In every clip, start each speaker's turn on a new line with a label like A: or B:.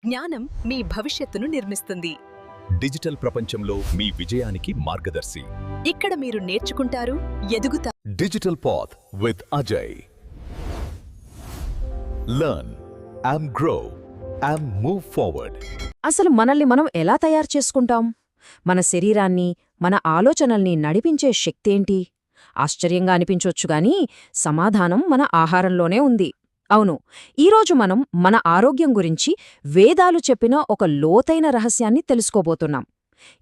A: జ్ఞానం మీ భవిష్యత్తును నిర్మిస్తుంది.
B: డిజిటల్ ప్రపంచంలో మీ విజయానికి మార్గదర్శి.
A: ఇక్కడ మీరు నేర్చుకుంటారు, ఎదుగుతారు.
B: Digital path with Ajay. Learn and grow and move forward.
C: అసలు మనల్ని మనం ఎలా తయారు చేసుకుంటాం? మన శరీరాన్ని, మన ఆలోచనల్ని నడిపించే శక్తేంటి? ఆశ్చర్యంగా అనిపించొచ్చుగాని సమాధానం మన ఆహారంలోనే ఉంది. అవును, ఈరోజు మనం మన ఆరోగ్యం గురించి వేదాలు చెప్పిన ఒక లోతైన రహస్యాన్ని తెలుసుకోబోతున్నాం.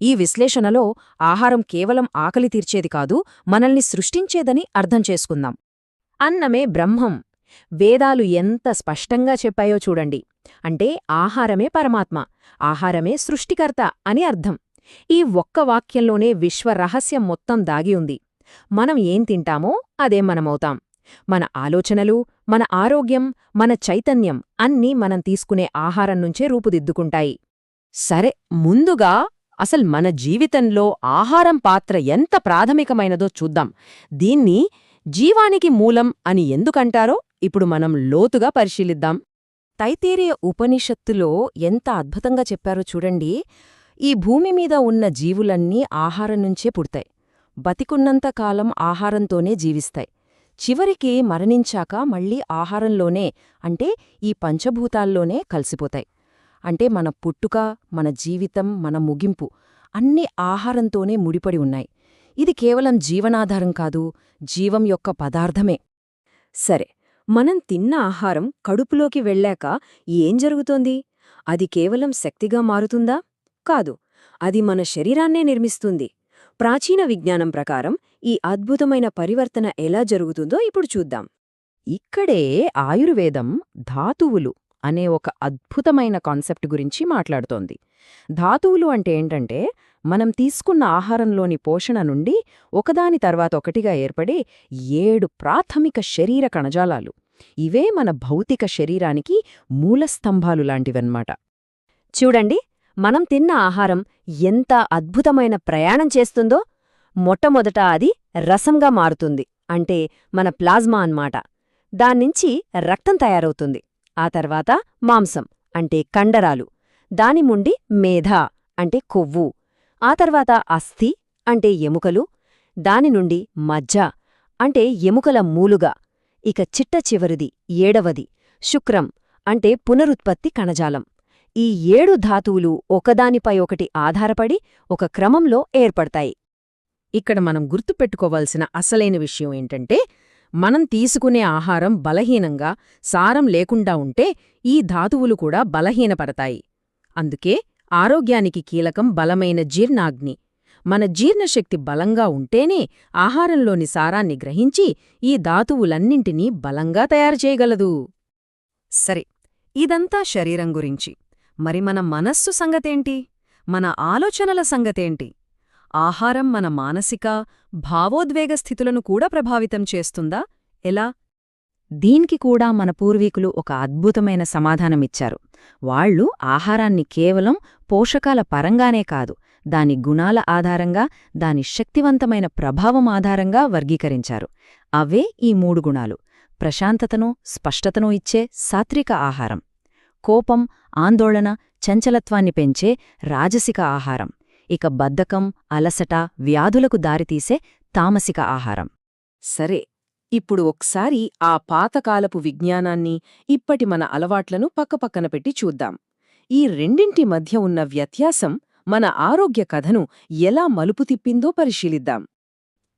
C: ఈ విశ్లేషణలో ఆహారం కేవలం ఆకలి తీర్చేది కాదు, మనల్ని సృష్టించేదని అర్థం చేసుకుందాం. అన్నమే బ్రహ్మం. వేదాలు ఎంత స్పష్టంగా చెప్పాయో చూడండి. అంటే ఆహారమే పరమాత్మ, ఆహారమే సృష్టికర్త అని అర్థం. ఈ ఒక్క వాక్యంలోనే విశ్వరహస్యం మొత్తం దాగి ఉంది. మనం ఏం తింటామో అదే మనమవుతాం. మన ఆలోచనలు, మన ఆరోగ్యం, మన చైతన్యం అన్నీ మనం తీసుకునే ఆహారం నుంచే రూపుదిద్దుకుంటాయి. సరే, ముందుగా అసలు మన జీవితంలో ఆహారం పాత్ర ఎంత ప్రాథమికమైనదో చూద్దాం. దీన్ని జీవానికి మూలం అని ఎందుకంటారో ఇప్పుడు మనం లోతుగా పరిశీలిద్దాం. తైత్తీరీయ ఉపనిషత్తులో ఎంత అద్భుతంగా చెప్పారో చూడండి. ఈ భూమి మీద ఉన్న జీవులన్నీ ఆహారం నుంచే పుడతాయి. బతికున్నంతకాలం ఆహారంతోనే జీవిస్తాయి. చివరికి మరణించాక మళ్లీ ఆహారంలోనే, అంటే ఈ పంచభూతాల్లోనే కలిసిపోతాయి. అంటే మన పుట్టుక, మన జీవితం, మన ముగింపు అన్నీ ఆహారంతోనే ముడిపడి ఉన్నాయి. ఇది కేవలం జీవనాధారం కాదు, జీవం యొక్క పదార్థమే. సరే, మనం తిన్న ఆహారం కడుపులోకి వెళ్ళాక ఏం జరుగుతోంది? అది కేవలం శక్తిగా మారుతుందా? కాదు, అది మన శరీరాన్నే నిర్మిస్తుంది. ప్రాచీన విజ్ఞానం ప్రకారం ఈ అద్భుతమైన పరివర్తన ఎలా జరుగుతుందో ఇప్పుడు చూద్దాం. ఇక్కడే ఆయుర్వేదం ధాతువులు అనే ఒక అద్భుతమైన కాన్సెప్ట్ గురించి మాట్లాడుతోంది. ధాతువులు అంటే ఏంటంటే, మనం తీసుకున్న ఆహారంలోని పోషణ నుండి ఒకదాని తర్వాత ఒకటిగా ఏర్పడే 7 ప్రాథమిక శరీర కణజాలాలు. ఇవే మన భౌతిక శరీరానికి మూలస్తంభాలు లాంటివన్నమాట. చూడండి, మనం తిన్న ఆహారం ఎంత అద్భుతమైన ప్రయాణం చేస్తుందో. మొట్టమొదట అది రసంగా మారుతుంది, అంటే మన ప్లాజ్మా అన్నమాట. దాన్నించి రక్తం తయారవుతుంది. ఆ తర్వాత మాంసం, అంటే కండరాలు. దాని నుండి మేధ, అంటే కొవ్వు. ఆ తర్వాత అస్థి, అంటే ఎముకలు. దాని నుండి మజ్జ, అంటే ఎముకల మూలుగా. ఇక చిట్ట చివరిది 7వది శుక్రం, అంటే పునరుత్పత్తి కణజాలం. ఈ 7 ధాతువులు ఒకదానిపై ఒకటి ఆధారపడి ఒక క్రమంలో ఏర్పడతాయి. ఇక్కడ మనం గుర్తుపెట్టుకోవాల్సిన అసలైన విషయం ఏంటంటే, మనం తీసుకునే ఆహారం బలహీనంగా, సారం లేకుండా ఉంటే ఈ ధాతువులు కూడా బలహీనపడతాయి. అందుకే ఆరోగ్యానికి కీలకం బలమైన జీర్ణాగ్ని. మన జీర్ణశక్తి బలంగా ఉంటేనే ఆహారంలోని సారాన్ని గ్రహించి ఈ ధాతువులన్నింటినీ బలంగా తయారుచేయగలదు. సరే, ఇదంతా శరీరం గురించి. మరి మన మనస్సు సంగతేంటి? మన ఆలోచనల సంగతేంటి? ఆహారం మన మానసిక, భావోద్వేగ స్థితులను కూడా ప్రభావితం చేస్తుందా? ఎలా? దీనికి కూడా మన పూర్వీకులు ఒక అద్భుతమైన సమాధానమిచ్చారు. వాళ్లు ఆహారాన్ని కేవలం పోషకాల పరంగానే కాదు, దాని గుణాల ఆధారంగా, దాని శక్తివంతమైన ప్రభావం ఆధారంగా వర్గీకరించారు. అవే ఈ 3 గుణాలు: ప్రశాంతతను, స్పష్టతను ఇచ్చే సాత్విక ఆహారం; కోపం, ఆందోళన, చంచలత్వాన్ని పెంచే రాజసిక ఆహారం; ఇక బద్ధకం, అలసట, వ్యాధులకు దారితీసే తామసిక ఆహారం. సరే, ఇప్పుడు ఒకసారి ఆ పాతకాలపు విజ్ఞానాన్ని, ఇప్పటి మన అలవాట్లను పక్కపక్కన పెట్టి చూద్దాం. ఈ రెండింటి మధ్య ఉన్న వ్యత్యాసం మన ఆరోగ్య కథను ఎలా మలుపు తిప్పిందో పరిశీలిద్దాం.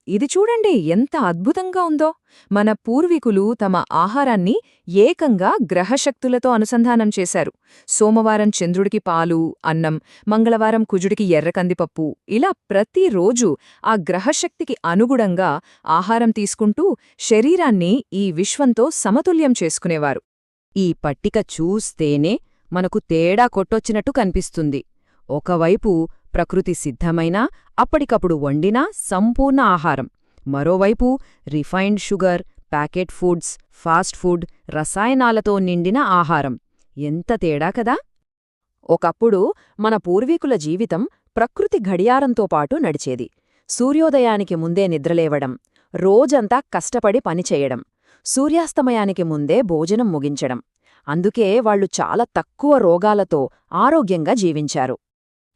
C: ఇది చూడండి, ఎంత అద్భుతంగా ఉందో! మన పూర్వీకులు తమ ఆహారాన్ని ఏకంగా గ్రహశక్తులతో అనుసంధానం చేశారు. సోమవారం చంద్రుడికి పాలు, అన్నం, మంగళవారం కుజుడికి ఎర్రకందిపప్పు, ఇలా ప్రతిరోజూ ఆ గ్రహశక్తికి అనుగుణంగా ఆహారం తీసుకుంటూ శరీరాన్ని ఈ విశ్వంతో సమతుల్యం చేసుకునేవారు. ఈ పట్టిక చూస్తేనే మనకు తేడా కొట్టొచ్చినట్టు కనిపిస్తుంది. ఒకవైపు ప్రకృతి సిద్ధమైన, అప్పటికప్పుడు వండిన సంపూర్ణ ఆహారం, మరోవైపు refined sugar, packet foods, fast food, రసాయనాలతో నిండిన ఆహారం. ఎంత తేడా కదా! ఒకప్పుడు మన పూర్వీకుల జీవితం ప్రకృతి గడియారంతో పాటు నడిచేది. సూర్యోదయానికి ముందే నిద్రలేవడం, రోజంతా కష్టపడి పనిచేయడం, సూర్యాస్తమయానికి ముందే భోజనం ముగించడం. అందుకే వాళ్ళు చాలా తక్కువ రోగాలతో ఆరోగ్యంగా జీవించారు.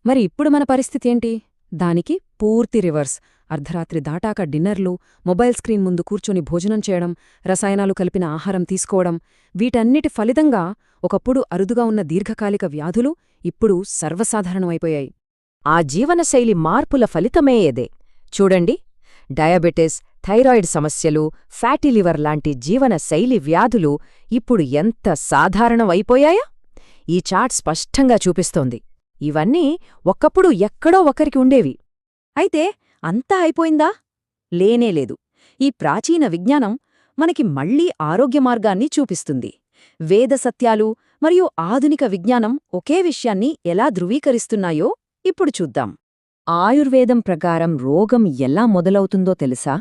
D: మరి ఇప్పుడు మన పరిస్థితేంటి? దానికి పూర్తి రివర్స్. అర్ధరాత్రి దాటాక డిన్నర్లు, మొబైల్ స్క్రీన్ ముందు కూర్చొని భోజనం చేయడం, రసాయనాలు కలిపిన ఆహారం తీసుకోవడం, వీటన్నిటి ఫలితంగా ఒకప్పుడు అరుదుగా ఉన్న దీర్ఘకాలిక వ్యాధులు ఇప్పుడు సర్వసాధారణమైపోయాయి.
C: ఆ జీవనశైలి మార్పుల ఫలితమే ఇదే. చూడండి, డయాబెటిస్, థైరాయిడ్ సమస్యలు, ఫ్యాటీ లివర్ లాంటి జీవనశైలి వ్యాధులు ఇప్పుడు ఎంత సాధారణమైపోయాయా? ఈ చార్ట్ స్పష్టంగా చూపిస్తోంది. ఇవన్నీ ఒకప్పుడు ఎక్కడో ఒకరికి ఉండేవి. అయితే అంతా అయిపోయిందా? లేనేలేదు. ఈ ప్రాచీన విజ్ఞానం మనకి మళ్లీ ఆరోగ్య మార్గాన్ని చూపిస్తుంది. వేద సత్యాలు మరియు ఆధునిక విజ్ఞానం ఒకే విషయాన్ని ఎలా ధృవీకరిస్తున్నాయో ఇప్పుడు చూద్దాం. ఆయుర్వేదం ప్రకారం రోగం ఎలా మొదలవుతుందో తెలుసా?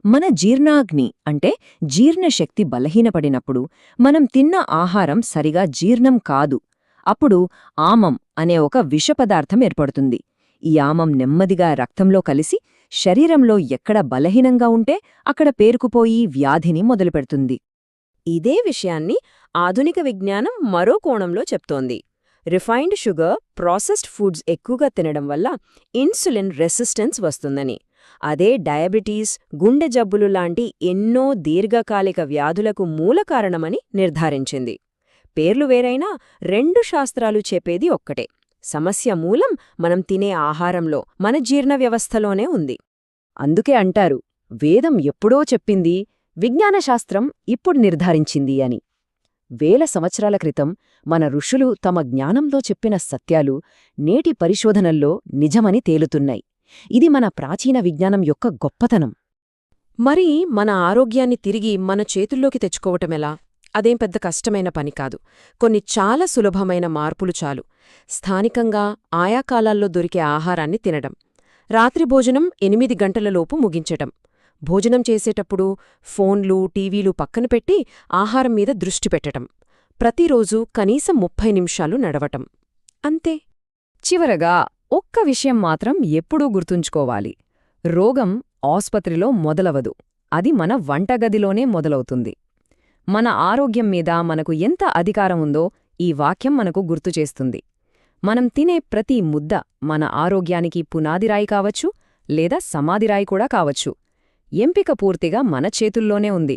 C: మన జీర్ణాగ్ని అంటే జీర్ణశక్తి బలహీనపడినప్పుడు మనం తిన్న ఆహారం సరిగా జీర్ణం కాదు. అప్పుడు ఆమం అనే ఒక విషపదార్థం ఏర్పడుతుంది. ఈ ఆమం నెమ్మదిగా రక్తంలో కలిసి శరీరంలో ఎక్కడ బలహీనంగా ఉంటే అక్కడ పేరుకుపోయి వ్యాధిని మొదలుపెడుతుంది. ఇదే విషయాన్ని ఆధునిక విజ్ఞానం మరో కోణంలో చెప్తోంది. రిఫైన్డ్ షుగర్, ప్రాసెస్డ్ ఫుడ్స్ ఎక్కువగా తినడం వల్ల ఇన్సులిన్ రెసిస్టెన్స్ వస్తుందని, అదే డయాబెటీస్, గుండె జబ్బులు లాంటి ఎన్నో దీర్ఘకాలిక వ్యాధులకు మూల కారణమని నిర్ధారించింది. పేర్లు వేరైనా రెండు శాస్త్రాలు చెప్పేది ఒక్కటే: సమస్య మూలం మనం తినే ఆహారంలో, మన జీర్ణ వ్యవస్థలోనే ఉంది. అందుకే అంటారు, వేదం ఎప్పుడో చెప్పింది, విజ్ఞానశాస్త్రం ఇప్పుడు నిర్ధారించింది అని. వేల సంవత్సరాల క్రితం మన ఋషులు తమ జ్ఞానంలో చెప్పిన సత్యాలు నేటి పరిశోధనల్లో నిజమని తేలుతున్నాయి. ఇది మన ప్రాచీన విజ్ఞానం యొక్క గొప్పతనం.
D: మరి మన ఆరోగ్యాన్ని తిరిగి మన చేతుల్లోకి తెచ్చుకోవటమెలా? అదేం పెద్ద కష్టమైన పని కాదు. కొన్ని చాలా సులభమైన మార్పులు చాలు. స్థానికంగా ఆయా కాలాల్లో దొరికే ఆహారాన్ని తినడం, రాత్రి భోజనం 8 గంటలలోపు ముగించటం, భోజనం చేసేటప్పుడు ఫోన్లు, టీవీలు పక్కన పెట్టి ఆహారం మీద దృష్టి పెట్టటం, ప్రతిరోజూ కనీసం 30 నిమిషాలు నడవటం. అంతే.
C: చివరగా ఒక్క విషయం మాత్రం ఎప్పుడూ గుర్తుంచుకోవాలి: రోగం ఆస్పత్రిలో మొదలవదు, అది మన వంటగదిలోనే మొదలవుతుంది. మన ఆరోగ్యం మీద మనకు ఎంత అధికారం ఉందో ఈ వాక్యం మనకు గుర్తుచేస్తుంది. మనం తినే ప్రతి ముద్ద మన ఆరోగ్యానికి పునాదిరాయి కావచ్చు, లేదా సమాధిరాయి కూడా కావచ్చు. ఎంపిక పూర్తిగా మన చేతుల్లోనే ఉంది.